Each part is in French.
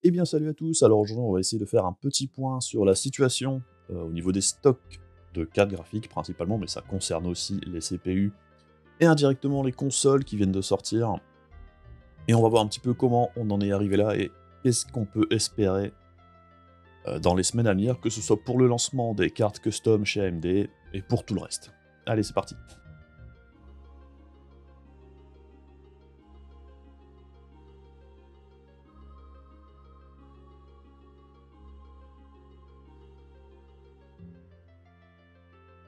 Eh bien salut à tous, alors aujourd'hui on va essayer de faire un petit point sur la situation au niveau des stocks de cartes graphiques principalement, mais ça concerne aussi les CPU et indirectement les consoles qui viennent de sortir. Et on va voir un petit peu comment on en est arrivé là et qu'est-ce qu'on peut espérer dans les semaines à venir, que ce soit pour le lancement des cartes custom chez AMD et pour tout le reste. Allez, c'est parti.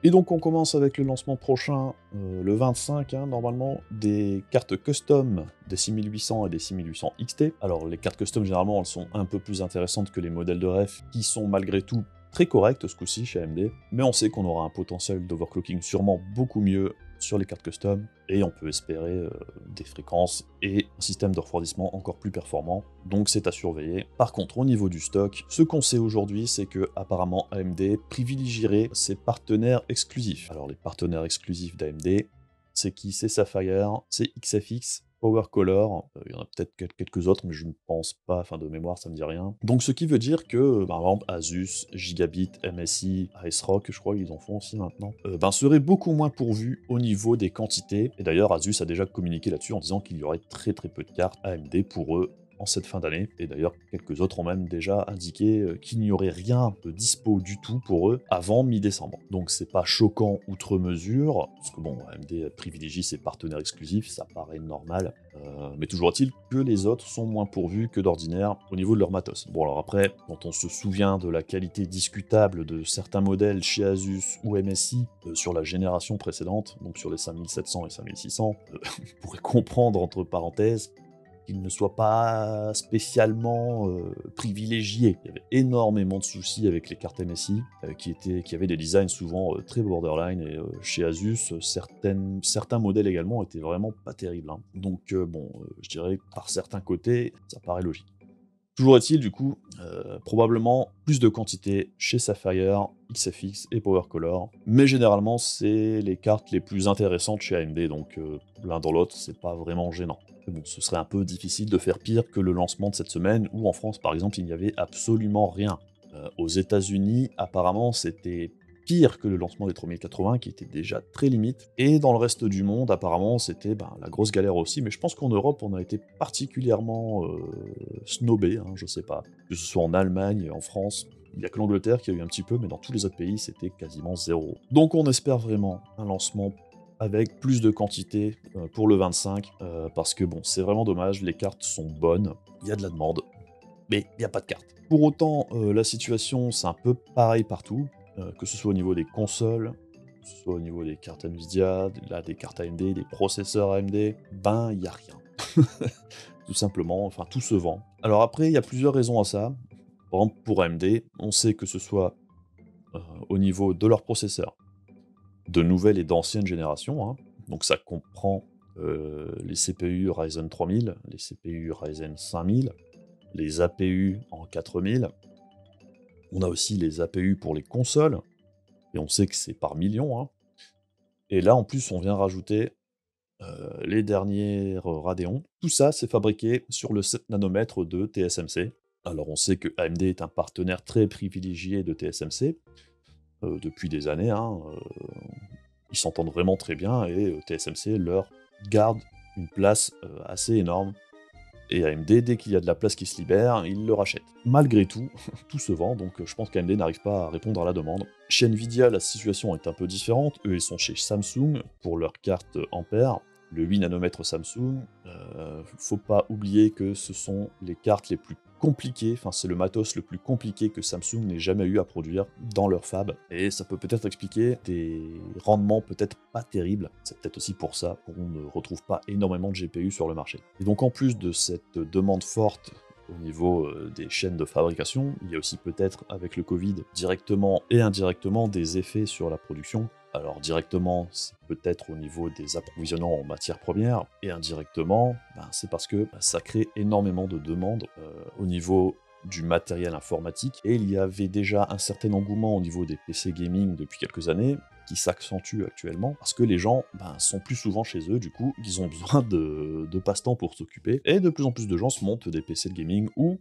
Et donc on commence avec le lancement prochain, le 25, hein, normalement, des cartes custom des 6800 et des 6800 XT. Alors les cartes custom, généralement, elles sont un peu plus intéressantes que les modèles de ref, qui sont malgré tout très corrects ce coup-ci chez AMD, mais on sait qu'on aura un potentiel d'overclocking sûrement beaucoup mieux sur les cartes custom, et on peut espérer des fréquences et un système de refroidissement encore plus performant, donc c'est à surveiller. Par contre, au niveau du stock, ce qu'on sait aujourd'hui, c'est que apparemment AMD privilégierait ses partenaires exclusifs. Alors les partenaires exclusifs d'AMD, c'est qui? C'est Sapphire, c'est XFX, PowerColor, il y en a peut-être quelques autres, mais je ne pense pas, enfin de mémoire ça me dit rien. Donc ce qui veut dire que, par exemple, Asus, Gigabit, MSI, ASRock, je crois qu'ils en font aussi maintenant, seraient beaucoup moins pourvus au niveau des quantités. Et d'ailleurs, Asus a déjà communiqué là-dessus en disant qu'il y aurait très peu de cartes AMD pour eux en cette fin d'année, et d'ailleurs quelques autres ont même déjà indiqué qu'il n'y aurait rien de dispo du tout pour eux avant mi-décembre. Donc c'est pas choquant outre mesure, parce que bon, AMD privilégie ses partenaires exclusifs, ça paraît normal, mais toujours est-il que les autres sont moins pourvus que d'ordinaire au niveau de leur matos. Bon alors après, quand on se souvient de la qualité discutable de certains modèles chez Asus ou MSI sur la génération précédente, donc sur les 5700 et 5600, on pourrait comprendre entre parenthèses qu'il ne soit pas spécialement privilégié. Il y avait énormément de soucis avec les cartes MSI, qui avaient des designs souvent très borderline, et chez Asus, certains modèles également étaient vraiment pas terribles, hein. Donc je dirais que par certains côtés, ça paraît logique. Toujours est-il, du coup, probablement plus de quantité chez Sapphire, XFX et PowerColor, mais généralement, c'est les cartes les plus intéressantes chez AMD, donc l'un dans l'autre, c'est pas vraiment gênant. Mais bon, ce serait un peu difficile de faire pire que le lancement de cette semaine, où en France, par exemple, il n'y avait absolument rien. Aux États-Unis, apparemment, c'était pire que le lancement des 3080, qui était déjà très limite. Et dans le reste du monde, apparemment, c'était la grosse galère aussi. Mais je pense qu'en Europe, on a été particulièrement snobé, hein, je sais pas. Que ce soit en Allemagne, en France, il n'y a que l'Angleterre qui a eu un petit peu, mais dans tous les autres pays, c'était quasiment zéro. Donc on espère vraiment un lancement avec plus de quantité pour le 25, parce que bon, c'est vraiment dommage, les cartes sont bonnes, il y a de la demande, mais il n'y a pas de cartes. Pour autant, la situation, c'est un peu pareil partout, que ce soit au niveau des consoles, que ce soit au niveau des cartes Nvidia, des cartes AMD, des processeurs AMD, il n'y a rien. Tout simplement, enfin tout se vend. Alors après, il y a plusieurs raisons à ça. Par exemple, pour AMD, on sait que ce soit au niveau de leurs processeurs, de nouvelle et d'ancienne génération, hein. Donc ça comprend les CPU Ryzen 3000, les CPU Ryzen 5000, les APU en 4000. On a aussi les APU pour les consoles, et on sait que c'est par millions, hein. Et là, en plus, on vient rajouter les derniers Radeon. Tout ça, c'est fabriqué sur le 7 nanomètres de TSMC. Alors on sait que AMD est un partenaire très privilégié de TSMC, depuis des années, hein, ils s'entendent vraiment très bien, et TSMC leur garde une place assez énorme. Et AMD, dès qu'il y a de la place qui se libère, ils le rachètent. Malgré tout, tout se vend, donc je pense qu'AMD n'arrive pas à répondre à la demande. Chez Nvidia, la situation est un peu différente. Eux, ils sont chez Samsung pour leur carte Ampère, le 8 nanomètres Samsung. Faut pas oublier que ce sont les cartes les plus compliquées, enfin c'est le matos le plus compliqué que Samsung n'ait jamais eu à produire dans leur fab. Et ça peut peut-être expliquer des rendements peut-être pas terribles. C'est peut-être aussi pour ça qu'on ne retrouve pas énormément de GPU sur le marché. Et donc en plus de cette demande forte au niveau des chaînes de fabrication, il y a aussi peut-être avec le Covid, directement et indirectement, des effets sur la production. Alors directement, c'est peut-être au niveau des approvisionnements en matières premières, et indirectement, c'est parce que ça crée énormément de demandes au niveau du matériel informatique, et il y avait déjà un certain engouement au niveau des PC gaming depuis quelques années, qui s'accentue actuellement, parce que les gens sont plus souvent chez eux, du coup, ils ont besoin de passe-temps pour s'occuper, et de plus en plus de gens se montent des PC de gaming où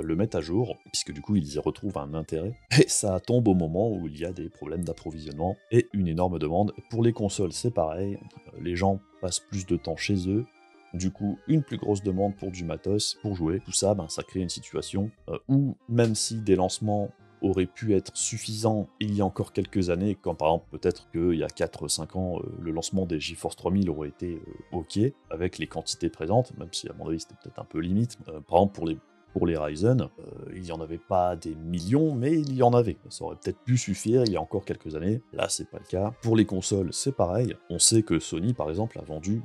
le mettent à jour, puisque du coup ils y retrouvent un intérêt, et ça tombe au moment où il y a des problèmes d'approvisionnement et une énorme demande. Pour les consoles c'est pareil, les gens passent plus de temps chez eux, du coup une plus grosse demande pour du matos, pour jouer, tout ça, ça crée une situation où même si des lancements aurait pu être suffisant il y a encore quelques années, quand par exemple peut-être qu'il y a 4-5 ans, le lancement des GeForce 3000 aurait été ok, avec les quantités présentes, même si à mon avis c'était peut-être un peu limite. Par exemple pour les Ryzen, il n'y en avait pas des millions, mais il y en avait. Ça aurait peut-être pu suffire il y a encore quelques années, là c'est pas le cas. Pour les consoles c'est pareil, on sait que Sony par exemple a vendu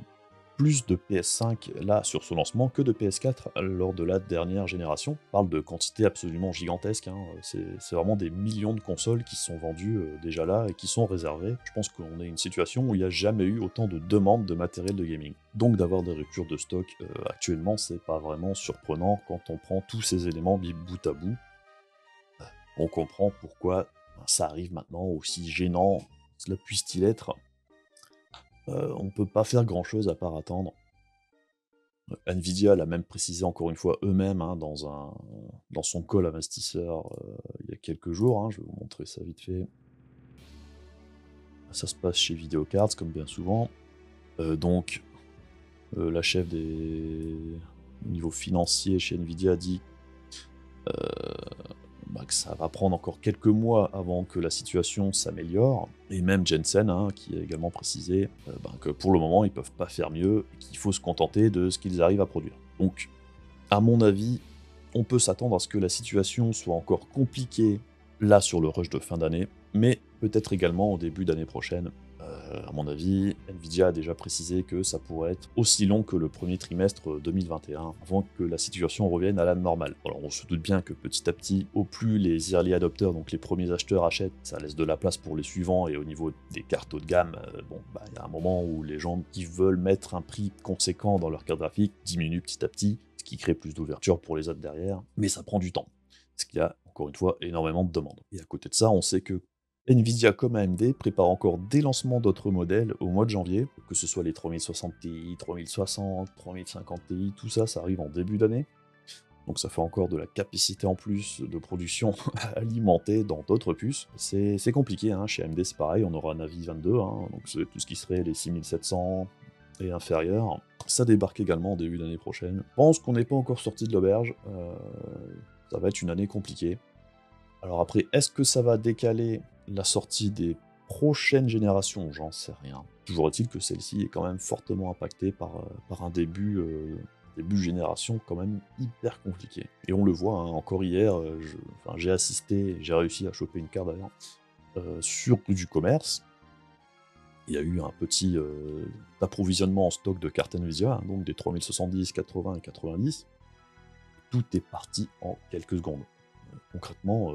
plus de PS5 là sur ce lancement que de PS4 lors de la dernière génération. On parle de quantités absolument gigantesques, hein. C'est vraiment des millions de consoles qui sont vendues déjà là et qui sont réservées. Je pense qu'on est une situation où il n'y a jamais eu autant de demandes de matériel de gaming. Donc d'avoir des ruptures de stock actuellement, c'est pas vraiment surprenant quand on prend tous ces éléments mis bout à bout. On comprend pourquoi ça arrive maintenant, aussi gênant cela puisse-t-il être. On peut pas faire grand chose à part attendre. Nvidia l'a même précisé encore une fois eux-mêmes dans son call investisseur il y a quelques jours, hein, je vais vous montrer ça vite fait. Ça se passe chez Videocards comme bien souvent. Donc la chef au niveau financier chez Nvidia dit que ça va prendre encore quelques mois avant que la situation s'améliore, et même Jensen qui a également précisé que pour le moment ils peuvent pas faire mieux, et qu'il faut se contenter de ce qu'ils arrivent à produire. Donc à mon avis, on peut s'attendre à ce que la situation soit encore compliquée là sur le rush de fin d'année, mais peut-être également au début d'année prochaine. À mon avis, Nvidia a déjà précisé que ça pourrait être aussi long que le premier trimestre 2021, avant que la situation revienne à la normale. Alors on se doute bien que petit à petit, au plus les early adopters, donc les premiers acheteurs achètent, ça laisse de la place pour les suivants, et au niveau des cartes haut de gamme, il y a un moment où les gens qui veulent mettre un prix conséquent dans leur carte graphique diminuent petit à petit, ce qui crée plus d'ouverture pour les autres derrière, mais ça prend du temps, parce qu'il y a encore une fois énormément de demandes. Et à côté de ça, on sait que Nvidia comme AMD prépare encore des lancements d'autres modèles au mois de janvier, que ce soit les 3060 Ti, 3060, 3050 Ti, tout ça, ça arrive en début d'année. Donc ça fait encore de la capacité en plus de production à alimenter dans d'autres puces. C'est compliqué, chez AMD c'est pareil, on aura un Navi 22, donc c'est tout ce qui serait les 6700 et inférieurs. Ça débarque également en début d'année prochaine. Je pense qu'on n'est pas encore sorti de l'auberge, ça va être une année compliquée. Alors après, est-ce que ça va décaler la sortie des prochaines générations? J'en sais rien. Toujours est-il que celle-ci est quand même fortement impactée par un début de génération quand même hyper compliqué. Et on le voit, encore hier, j'ai réussi à choper une carte d'ailleurs, sur du commerce. Il y a eu un petit approvisionnement en stock de cartes Nvidia, donc des 3070, 80 et 90. Tout est parti en quelques secondes. Concrètement,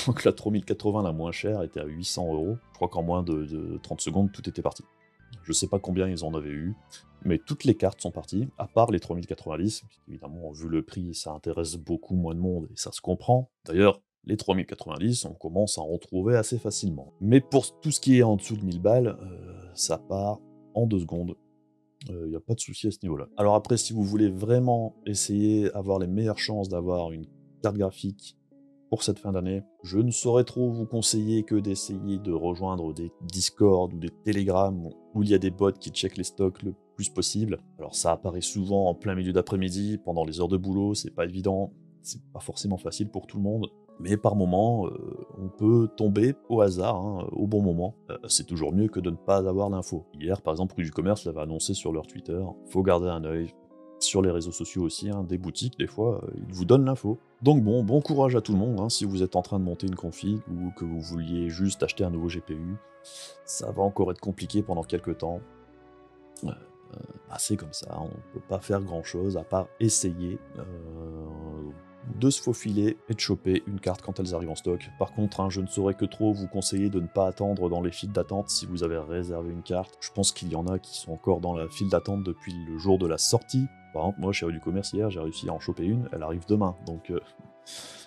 donc la 3080 la moins chère était à 800 €. Je crois qu'en moins de 30 secondes, tout était parti. Je sais pas combien ils en avaient eu, mais toutes les cartes sont parties, à part les 3090. Évidemment, vu le prix, ça intéresse beaucoup moins de monde, et ça se comprend. D'ailleurs, les 3090, on commence à en retrouver assez facilement. Mais pour tout ce qui est en dessous de 1000 balles, ça part en 2 secondes. Il n'y a pas de souci à ce niveau-là. Alors après, si vous voulez vraiment essayer, avoir les meilleures chances d'avoir une carte graphique pour cette fin d'année, je ne saurais trop vous conseiller que d'essayer de rejoindre des Discord ou des Telegram où il y a des bots qui checkent les stocks le plus possible. Alors ça apparaît souvent en plein milieu d'après-midi, pendant les heures de boulot, c'est pas évident, c'est pas forcément facile pour tout le monde, mais par moment, on peut tomber au hasard, au bon moment. C'est toujours mieux que de ne pas avoir l'info. Hier, par exemple, Rue du Commerce l'avait annoncé sur leur Twitter, faut garder un œil. Sur les réseaux sociaux aussi, des boutiques, des fois, ils vous donnent l'info. Donc bon courage à tout le monde, si vous êtes en train de monter une config, ou que vous vouliez juste acheter un nouveau GPU, ça va encore être compliqué pendant quelques temps. C'est comme ça, on peut pas faire grand chose à part essayer de se faufiler et de choper une carte quand elles arrivent en stock. Par contre, je ne saurais que trop vous conseiller de ne pas attendre dans les files d'attente si vous avez réservé une carte. Je pense qu'il y en a qui sont encore dans la file d'attente depuis le jour de la sortie. Par exemple, moi, chez Rue du Commerce, hier, j'ai réussi à en choper une, elle arrive demain. Donc,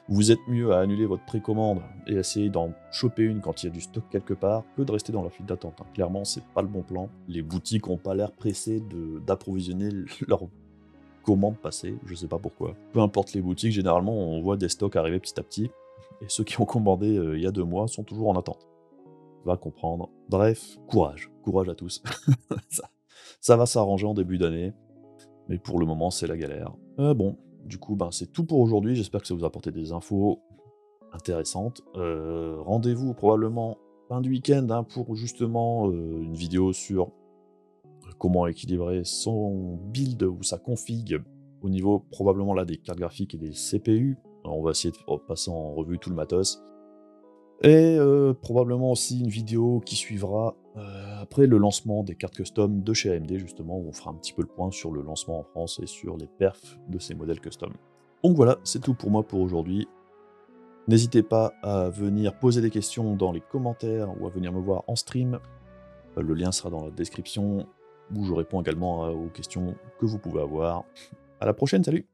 vous êtes mieux à annuler votre précommande et essayer d'en choper une quand il y a du stock quelque part que de rester dans la file d'attente. Clairement, c'est pas le bon plan. Les boutiques n'ont pas l'air pressées d'approvisionner leurs commande passer, je sais pas pourquoi. Peu importe les boutiques, généralement on voit des stocks arriver petit à petit, et ceux qui ont commandé il y a 2 mois sont toujours en attente. Va comprendre. Bref, courage à tous. ça, ça va s'arranger en début d'année, mais pour le moment c'est la galère. Bon, du coup c'est tout pour aujourd'hui, j'espère que ça vous a apporté des infos intéressantes. Rendez-vous probablement fin du week-end pour justement une vidéo sur comment équilibrer son build ou sa config au niveau probablement là des cartes graphiques et des CPU. Alors, on va essayer de passer en revue tout le matos. Et probablement aussi une vidéo qui suivra après le lancement des cartes custom de chez AMD, justement, où on fera un petit peu le point sur le lancement en France et sur les perfs de ces modèles custom. Donc voilà, c'est tout pour moi pour aujourd'hui. N'hésitez pas à venir poser des questions dans les commentaires ou à venir me voir en stream. Le lien sera dans la description, où je réponds également aux questions que vous pouvez avoir. À la prochaine, salut!